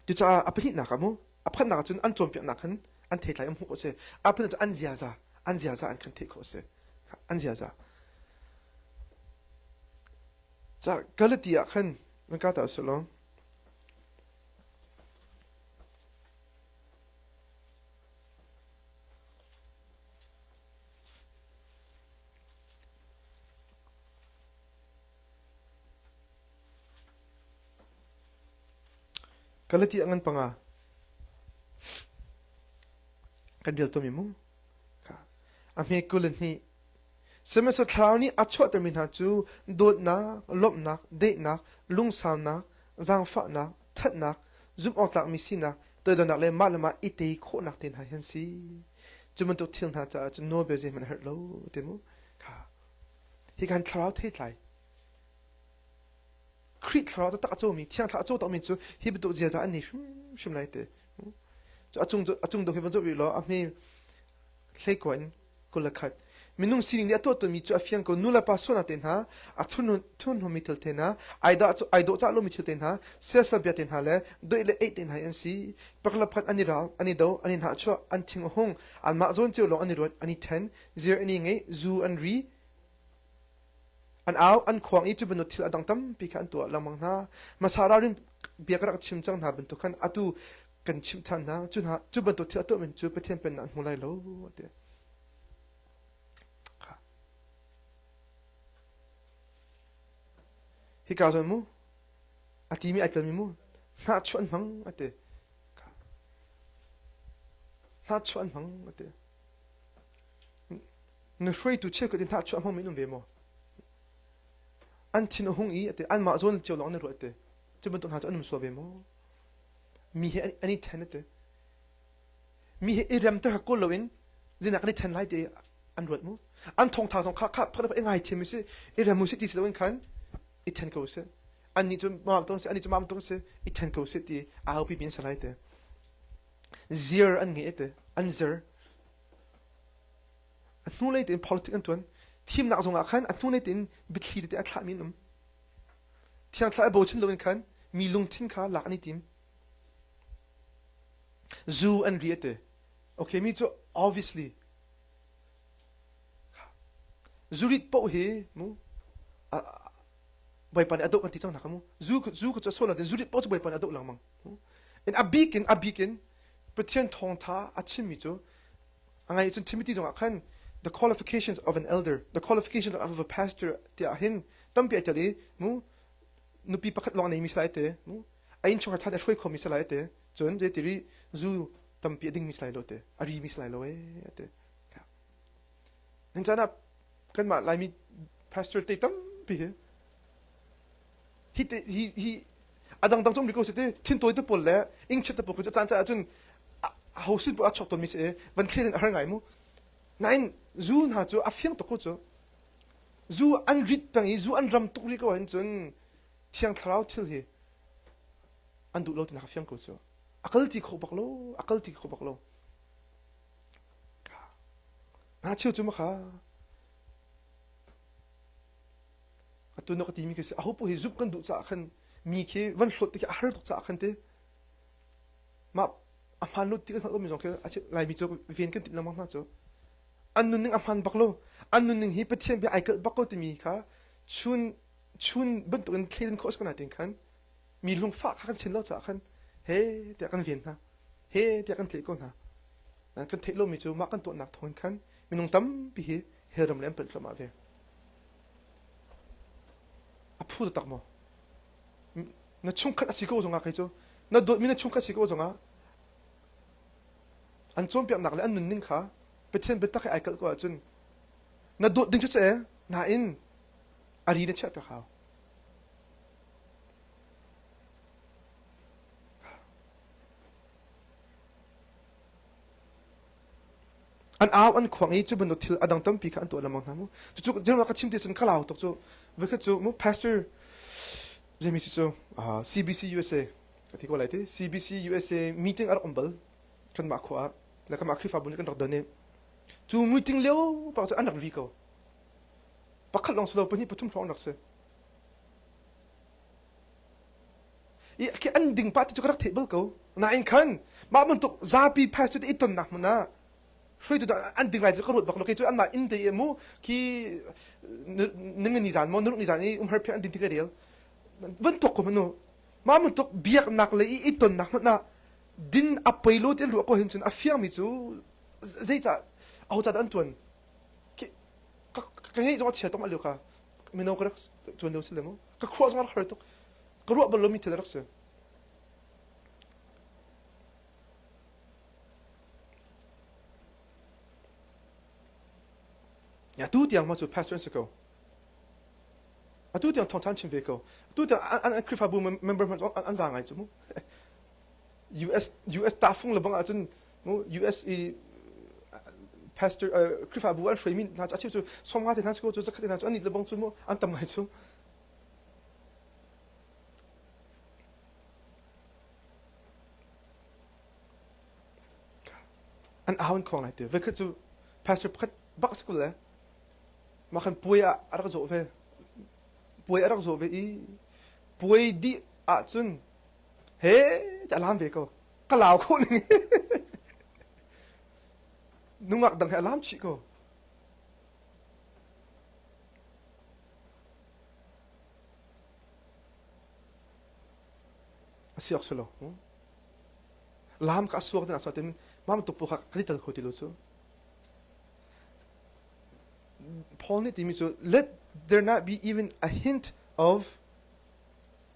就在阿不那个么，阿不那个阵安装别那肯安提来么好些，阿不那就安家za安肯提可些，安家za。在格勒迪亚肯，我搞到是咯。Kalau ti angan panga kadil to mimu ka ame kulen ni semeso thlauni achwa termin ha chu dot na lop na de na lung sam na zang fa na that na zum ot lak mi si na to do na le malama ite kho nak tin ha hen si chuman to thil na cha chu no be je man her lo te mu ka hi kan thlau the tlai Creed ทราจะตักโจมีเที่ยงทักโจต้องมีจูฮิบตัวเจ้าจะอันนี้ชุ่มไรเตะจะอาจุงตัวเห็นวันจูวิโลอ่ะมีเล็กกว่ากุลขัดมีนุ่งสิ่งนี้ตัวมีจูอาฟิยังก็นู่นละปัสสาวะเต็นหาอ่ะทุนหัวมีเทลเต็นหาไอดจะลงมีเทลเต็นหาเสียสับยาเต็นหาเลยโดยเลยเต็นหาอันซีปักลับพัดอันนี้เราอันนี้เดาอันนี้หาชัวอันทิ้งห้องอันมาโซนเจ้าลงอันนี้รวดอันนี้10 0อันนี้ไงซูอันรีอันเอาอันขวางอีจุบนุทิลอดังตั้มปีกันตัวลังมังนามาสารารินเบียกรักชิมจังนาเป็นตัวกันอตูกันชิมทันนะจุบนุทิลตัวเป็นจุบเทียนเป็นอันหัวไหลโลเดฮิกาจมูอาทิมีไอเตลมีมูน่าชวนมังอเดน่าชวนมังอเดนึกช่วยตัวเชื่อก็จะน่าชวนมังไม่นุ่มเวมอันที่น้องอีแต่อันมาโซนเจ้าหลงในรถแต่จะเป็นต้นหาจะอันมันสวยมั้งมีเหตุอันนี้แทนแต่มีเหตุเรื่องที่หักก้นเราเองจะนักนี้แทนไรแต่อันรถมั้งอันทองทางสองข้าเพราะว่าเอ็งไงเทียมมิสิเรื่องมุสิที่เราเองขันอีแทนก็เสีย anh ni chum mam tong se ani chum mam tong se I ten ko se ti a ho pi bin salai te zir an nge te an zir an nu le te politics an tuan team nak zonga khan an nu le te bit hli te a thla min thiang thla bo chin lo in khan mi lung thin kha lak ni team zu an riete okay mi cho obviously zurit po he mu bai pan adok kan ti chang nakamu zu ko so la de zurit po bai pan adok lang mang in abikin pretend thong tha achim mi cho angai chen Timothy jong khan the qualifications of an elder the qualifications of a pastor ti hin tampi atali mu nupi pakhat long nei mi slai te mu ain chong tha da shoi ko mi slai te chon je tiri zu tampi ding mi slai lo te ari mi slai lo te nen jana kan ma lai mi pastor te tampi he adang dang chom riko se te thin toi te pol le ing chet te pol ko chan cha chun hausin po a chok to mi se van thlen har ngai mu nain zu na chu a fiang to ko chu zu an rit pang I zu an ram tuk ri ko han chun thiang thrau thil hi an du lo ti na fiang ko chu akal ti kho baklo na chiu chu ma kha atu no ka ti mi ke se a ho po hi zup kan du cha khan mi ke van hlot ti har tok cha khan te ma amhan lut ti ka mi jong ke a che lai mi cho ven kan ti na ma na cho annun ning amhan baklo annun ning hi pathian bi aikal bakko ti mi kha chun ban to kan thlen khos kan atin khan mi lung fa khan chen lo cha khan he te kan ven na he te kan tle ko na nan kan thelo mi chu ma kan to nak thon khan mi nong tam bi hi heram lem pel ma ve a phu tak mo na chung khat asi ko zonga kai chu na do mi na chung khat si ko zonga an chom piak nak le an nun ning kha pethen betak ai kal ko chun na do ding chu che na in ari na cha pe kha an aw an khwang I chu ban do thil adang tam pi kha an to lamang na mu chu jeng la ka chim te chen khala tok chu ve kha chu mu pastor jemi chu CBC USA ka thi ko lai te CBC USA meeting ar ombal kan ma khwa la ka ma khri fa bun kan dok dane chu meeting leo pa chu anak ri ko pakhat long slo pani pathum thong nak se I ke an ding pa chu karak table ko na in khan ma mun tok zapi pastor I ton nak mana shoi tu an ding lai chu karut bak lo ke chu an ma in de mu ki ning ni zan mo nur ni zan I har phe an din ti ka real van tok ko mano ma mun tok biak nak le I ton nak mana din apailo te lu ko hin chun a fiang mi chu zeita au ta an tuan ki ka ngai zo chia tong alu ka mi no ka tuan lo silemo ka khwa zo mar khar tok ka ru ba lo mi te rak se ya tu tiang ma chu pastor se ko a tu tiang thong tan chim ve ko tu tiang an krifa bu member an za ngai chu mu US ta phung la bang a chun mu US pastor krifa bu an shoi min na cha chu som nga te na chu zakhat na chu ani la bang chu mu an tam ngai chu an awan khong lai te ve kha chu pastor phat bak school le ma khan puya ar zo ve I puy di a chun he cha lam ve ko ka law ko ni nungak dang lam chi ko asiak solo lam ka suak na sa tin mam to pu kha krital khoti lo chu Paul ni timi so let there not be even a hint of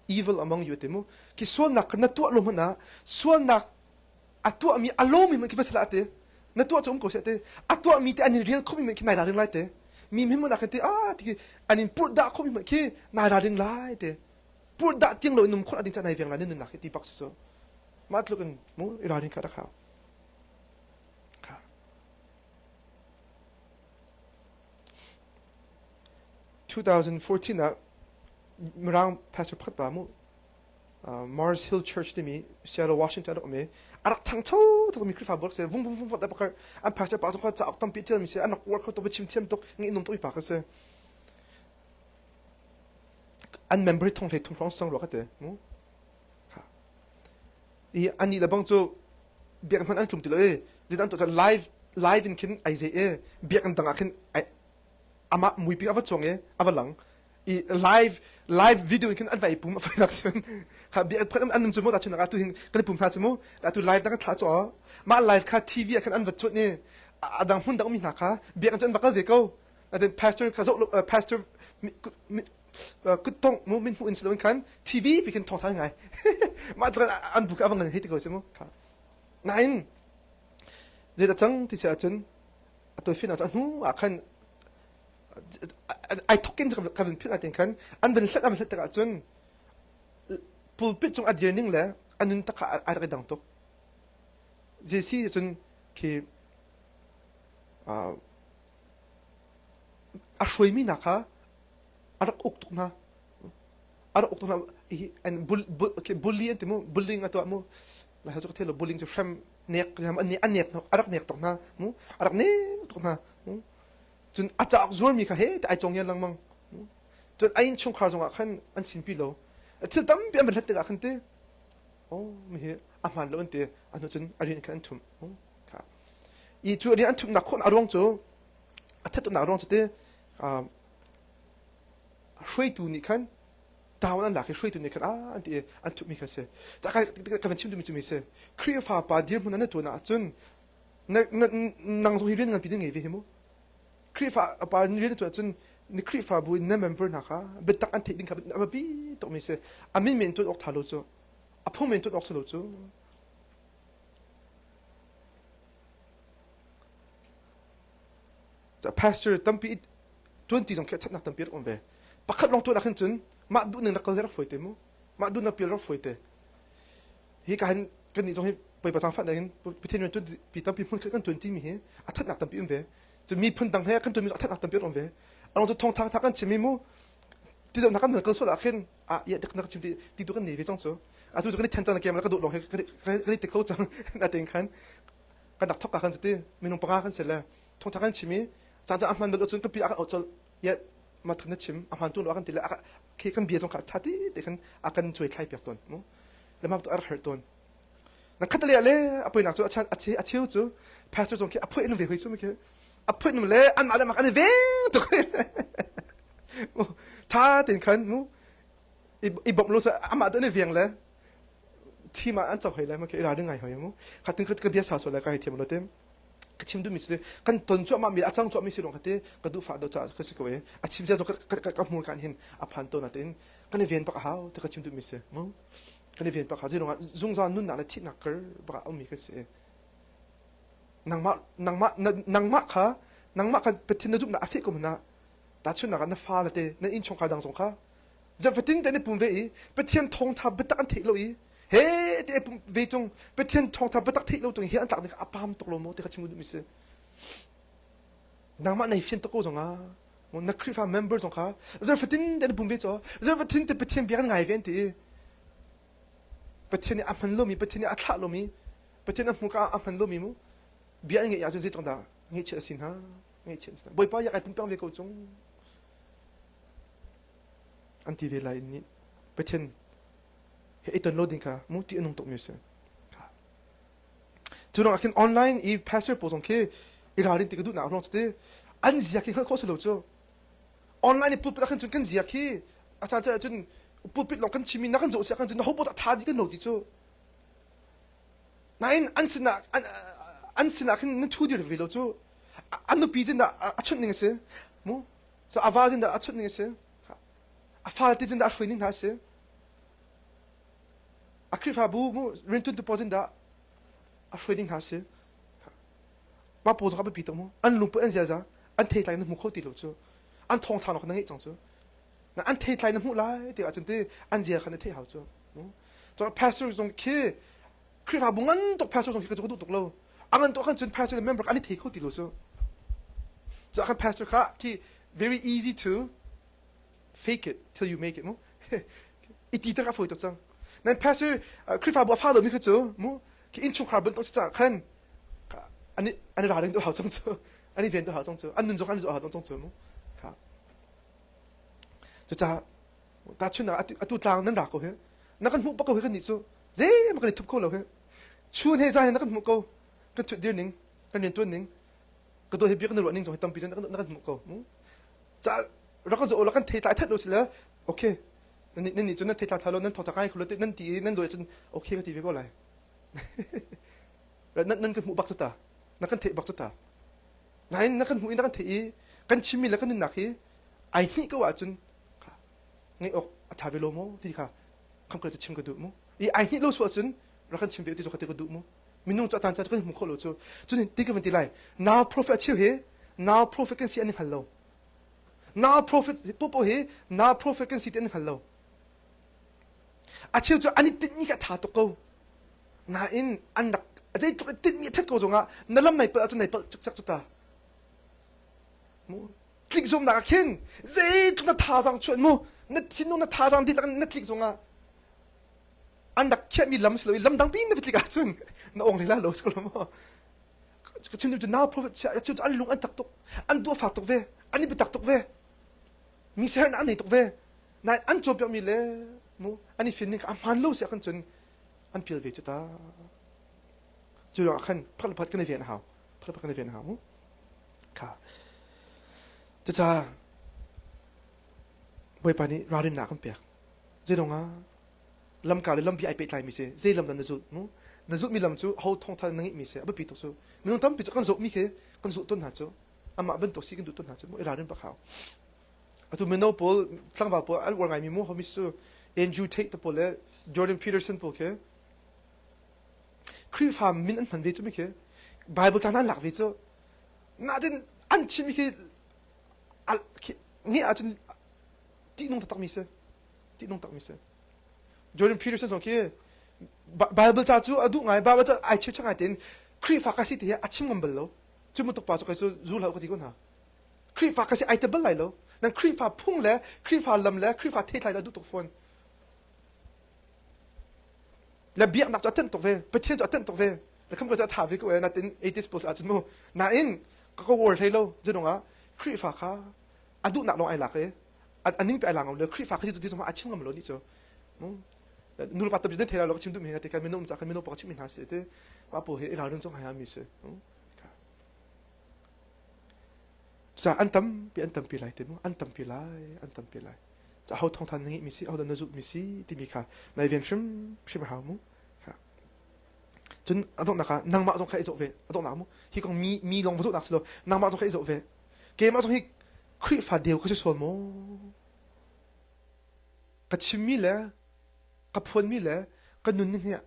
evil among you temu ki so nak na to lo mana so nak atu mi alo mi ki fasala te na to chom ko se te atu mi te ani real khomi mi ki na ring lai te mi mo na te ti ani put da khomi mi ki na ring lai te put da ting lo num khon adin cha nai veng la nin na ti pak so mat lo kan mo ira ring ka kha 2014 na mrang pastor phat ba mu Mars Hill Church de mi Seattle Washington ro me arak chang cho to mi krifa bor se vung vung vung da bakar an pastor pa to kha cha tam pi tel mi se an work to be chim chim to ngi num to pa ka se an member thong le thong rong sang ro ka te mu kha I ani da bang cho biak man an tum ti le jidan to live in kin ai ze e biak an tanga kin ama mui pi ava chong e ava lang I live video kan an vai pum fa nak sen kha bi pram an num mo da chuna tu hin kan pum tha mo da tu live da ka tha cho ma live kha tv kan an va chut ne adang hun da mi na kha bi kan chan ba ka ze ko then pastor ka zo pastor ku tong mo min hu in slow kan tv bi kan thong tha ngai ma tra an bu ka avang ne hit ko se mo kha nein ze da chang ti sa chen atoi fin at anu akan I talking to Kevin Pitt I think kan an den set am set ka chun pulpit chung adierning le anun ta ka ar dang tok je si chun ki a shoi mi na ka ar ok tok na and bully and mo bullying ato mo la ha tok bullying to frame nek am an nek ar nek tok na mo ar ne tok na chun achak zur mi kha he ai chong yan lang mang chun ain chung khar jong khan an sin pi lo thil tam pi am let ka khan te mi he a man lo ante anu chun arin kan thum kha I chu ri an thum na khon arong chu a that na arong chu te shui tu ni khan dawn an la ke shui tu ni khan anti an thum mi kha se ta ka van chim du mi chu mi se kriya fa pa dir mun na tu na chun nang zo hi rin ngan pi ding e ve hemo Krifa apa ni tu chun ni krifa bu na member na kha betak an thiding kha abi to mi se amin men tu ok thalo chu apho men tu ok selo chu the pastor tampi 20 jong khat na tampi on be pakhat long tu na khin chun ma du na kal ra foite mo ma du na pil ra foite hi kan ni jong hi pai pa sang fa na hin pithen tu pi tampi mun kan 20 mi he athat na tampi on be 저 미푼 당해 큰 돈이 어떻게 났던 뼈로 왜 아무도 통탕 타간 짐이 뭐 디도 나간 그 소라 큰 아예 나 지금 디도 간 네베 정도 아주 저기 찬찬하게 하면 가도 롱 그래 때 거장 나 땡칸 가닥 턱가 간 때 민용 빠가 간 셀라 통탕한 짐이 자자 안만 들어 좀 비 어쩔 예 마트네 침 안만 돈 와간 딜라 케이큰 비에 좀 타디 대간 아간 조이 타입 벽돈 뭐 레마도 알 할돈 나 카달리 알레 아포이 낙조 아치우주 파스터 좀 아포이 있는 왜 회수 이렇게 아포이 있는 레 안마다 막 안에 뱅또 다 된칸 뭐이 법로서 아마도네 뱅래 티마 안 적해 래 뭐 이라는 거 해요 뭐 같은 그 비싸서 내가 해 팀으로 됨 그 침도 미스 간 돈주 아마 미 아창 좀 미스로 같아 그도 파도 자 그스 거에 아침자 저물 간힌 아판도 나된 근데 벤 박 하우 그 침도 미스 뭐 근데 벤 박 하지로 중사 눈 나나 티 나걸 박 엄미 그스 낭마 카 베틴 좀 나 아피 거나 다춘 나가 나 파라데 나 인총 가당 송카 저 베틴 데네 분베이 베틴 통타 베딱 테로이 해 데 베종 베틴 통타 베딱 테로 동 해안 딱 아파함 똑로 뭐 데가 친구도 미스 낭마 나 입신 똑고 정아 뭐나 크리파 멤버 정카 저 베틴 데네 분베죠 저 베틴 데 베틴 비한 나 이벤트 베틴이 아픈 놈이 베틴이 아차 놈이 베틴은 뭐가 아픈 놈이 뭐 biar ngai ya jin zitong da ngai che sin ha ngai chen sin boy pa ya kai pung ve ko chung anti ve lai ni pethen he iton loading ka mu ti anong tok mi se turong akin online I pastor potong ke irarin ti du na rong te an zia ki ko se lo cho online pulpit akin chun kan zia ki acha cha chun pulpit lo kan chimi na kan zo sia kan chun ho bo ta di kan lo di cho nain an sina 안스나 큰 투디를 빌어줘 안노 비진다 아촌닝스 뭐저 아바진다 아촌닝스 아파티진다 아슈닝 하세 아크리파부 뭐 렌트 디포진다 아슈닝 하세 마 보도가 비도 뭐안 루프 엔자자 안 테이라이는 뭐 코디로죠 안 통타노 그냥 있잖죠 나안 테이라이는 뭐라 되가 진데 안지야 칸에 테이하죠 저 파스터 좀키 크리파 뭉안 또 파스터 좀 그거 똑로 angan to kan chun pastor member ani take out dilo so akan pastor ka ki very easy to fake it till you make it mo อีตีตั้งฝุ่ยตัวจังนั่นแพสซ์คริฟาบัวฟ้าเลยมีคือจูมูคืออินชูคาร์บอนต้องจังขันอันนี้ราเรื่องตัวเขาจังจูอันนี้เวียนตัวเขาจังจูอันนึงจงอันนี้ตัวเขาต้องจังจูมูครับจะตาชุนนะอัตุตางนั่นรักเขาเหรอนักการมุกปะเขาเหรอกันนี่จูเจ้มันก็เลยทุบเขาเลยเหรอชุนเฮซ่านักการมุกเขาก็ชุดเดียวนึงกันเรียนตัวนึงก็ตัวเฮบี้กันหลวงนึงจงให้ตั้มปีนักการมุกเขามูจะเราก็จะเรากันเทตายทัดดูสิแล้วโอเคนั่นจนนั่นเทตายทัดแล้วนั่นถอดตะไคร้คนละนั่นตีนั่นโดยจนโอเคก็ตีไปก็ไรแล้วนั่นกันมุกบักจุดตานักกันเทบักจุดตานักกันมุกนักกันเทกันชิมิแล้วกันนึกหนักฮีไอ้นี่ก็ว่าจนไงออกชาเวโลโมที่ค่ะคำกระจะชิมกระดูโมไอ้นี่เราสวดจนเรากันชิมเวที่จะกระดูกระดูโมมินุ่งจะอาจารย์จะก็มุกเขาโลจูจนตีกันเป็นตีไร now prophet เชื่อเฮ now prophet กันเสียนี่ฮัลโหลnow prophet ปุ๊บเฮ now prophet กันเสียนี่ฮัลโหลอาเชื่อจูอันนี้ติดนี่ก็ท่าตกเขาน่าอินอันดักอาจจะติดนี่ทัดกูจงอ่ะนั่นลำไหนเปิดอาจจะไหนเปิดจักจุดตาคลิกส่งหนักขึ้นเจ้าตัวนั้นท่าจังชวนมูนั่นที่นู้นนั่นท่าจังที่นั่นคลิกส่งอ่ะอันดักแค่มีลำสลวยลำดังปีนนั่นคลิกอ่ะจึงนั่นองค์เลยละโลสกุลมั้งก็ชิมดูน่า prophet เชื่อจะอันลุงอันตักตกอันตัวฝากตกเวอันนี้ไปตักตกเวมีเสียงอันไหนตกเวนายอันจบยังมีเลยมูอันนี้ฟินนี่อันมันรู้เสียกันจนอันเปลี่ยนเวจุดตาจุดละขั้นพัดกันในเวียนหาวพัดกันในเวียนหาวมูค่ะจะไว้ปานี้รารินหนักกันเปียกเจ้าดงอ่ะลำกาเลยลำพี่ไอเป็ดไหลมีเสียเจ้าลำนั้นนจุดมูนจุดมีลำจูเขาท่องทางนั่งมีเสียบ่ปีตกจูมีน้องตั้มปีตกันจุมีแค่กันจุต้นหาจูอามาเป็นตกซีกันดูต้นหาจูมูรารินปะเขาตัวเมนโนพอลตั้งว่าพออันว่าไงมีมูเขามีสู้เอ็นจูเทคตัวพอลเลยจอร์แดนพีเตอร์สันพอลแค่คริฟามินอันมันเวจูมีแค่ไบเบิลจานั้นหลักเวจูน่าจะอันชิมีแค่นี่อาจจะที่น้องตักมีเสที่น้องตักมีเสจอร์แดนพีเตอร์สันสองแค่ไบเบิลจ้าจูอดูไงไบเบิลจ้าไอเชื่อช่างไงเต็นคริฟาคัสที่อาชิมกันเบลล์จูมันตกปลาจากไอ้สู้รู้แล้วก็ที่กูน่ะคริฟาคัสไอเตเบิลไหลแล้วนั่นคริฟาพุ่งแล้วคริฟาลำแล้วคริฟาเทไหลแล้วดูตกฝนแล้วเบียร์นักจะเต้นตกเวไปเที่ยวจะเต้นตกเวแล้วคำก็จะถามไปกูเองนั่นเต้น80%อาจจะมั่วนั่นเองก็วอร์ดให้เราจะน้องอ่ะคริฟาค่ะอดูนักลองไอ้หลักอันนี้ไปไอ้หลังเอาเลยคริฟาคือที่สมมติอาชิมกันเลยนี่จ้ะนู่นปัตตานีเดินเที่ยวเราก็ชิมดูมีแต่การไม่นุ่มจากการไม่นุ่มปกติไม่หาเสียแต่ว่าพอเห็นเราเรื่องจงหายมีเสียจะอันตั้มปีอันตั้มปีไรเต็มอันตั้มปีไรจะเอาทองทันนี้มีสิเอาดันจุมีสิที่มีค่ะในเวียนชิมหามุค่ะจนอันต้องนักนางมาต้องใครจะเวอันต้องนักมุที่กองมีลงมาสุดนักสุดนางมาต้องใครจะเวเกมมาต้องให้คริฟาเดียวเขาจะสอนมุกัดชิมมีแหละกับพลมีแหละกันนุ่นนี่เนี่ย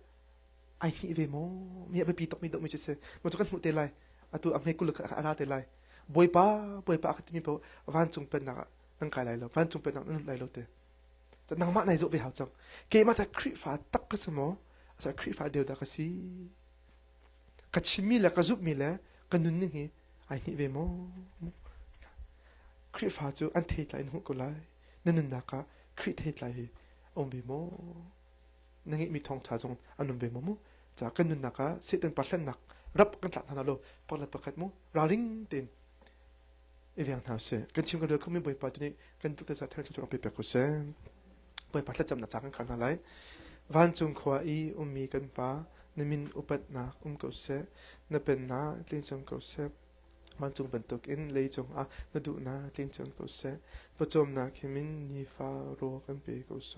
ไอ้นี่เวมุมีอะไรปีตกมีดอกมีเจสมันจะกันมุเตลัยอันตัวอเมริกุลกับอาราเตลัยบอยป้าอักติมีพอวันจงเป็นนักนั่งขายไรแล้ววันจงเป็นนักนั่งไรแล้วเตะแต่นางมาในจุดเวหาจังเกมาแต่คริฟ้าตักก็สมอแต่คริฟ้าเดียวดักสิกัดชิมีแล้วก็จุบมีแล้วกันนุ่นนี่ไอ้นี่เวมคริฟ้าจูอันเทตไลน์หุ่นกุไลนั่นนักคริเทตไลน์อมเวมนั่งมีทองชาจงอันนุ่มเวมจากกันนุ่นนักเสียตันปัดเล่นนักรับกันหลังนั่นแล้วพอเราประกาศราริงเต็นเอเวียงหาเสกันชิมกันเลยเขาไม่บ่อยปาตัวนี้กันตุ๊กตาจะแทนจุดเอาไปเปกุเสบ่อยปาแล้วจำหน้าจากกันขนาดไหนวันจงขวาอีมีกันปานมินอุปัตนากุเสนเป็นนาเลี้ยงจงกุเสวันจงเป็นตุกินเลยจงนดูนาเลี้ยงจงกุเสประจมนาคิมินนีฟาโรกันเปกุโซ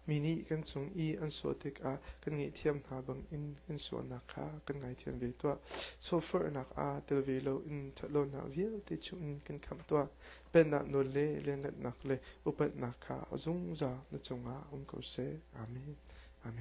มินิกันจงอันสวดติกกันไงเทียมหาบังอินกันสวนนักกันไงเทียมเวตัวโซเฟอร์นักเตลเวโลอินทะโลนาวิลติชุนกันคำตัวเป็นนักโนเลเล่นนักเลยอุปนักจุงจานจงกุเสอาเมน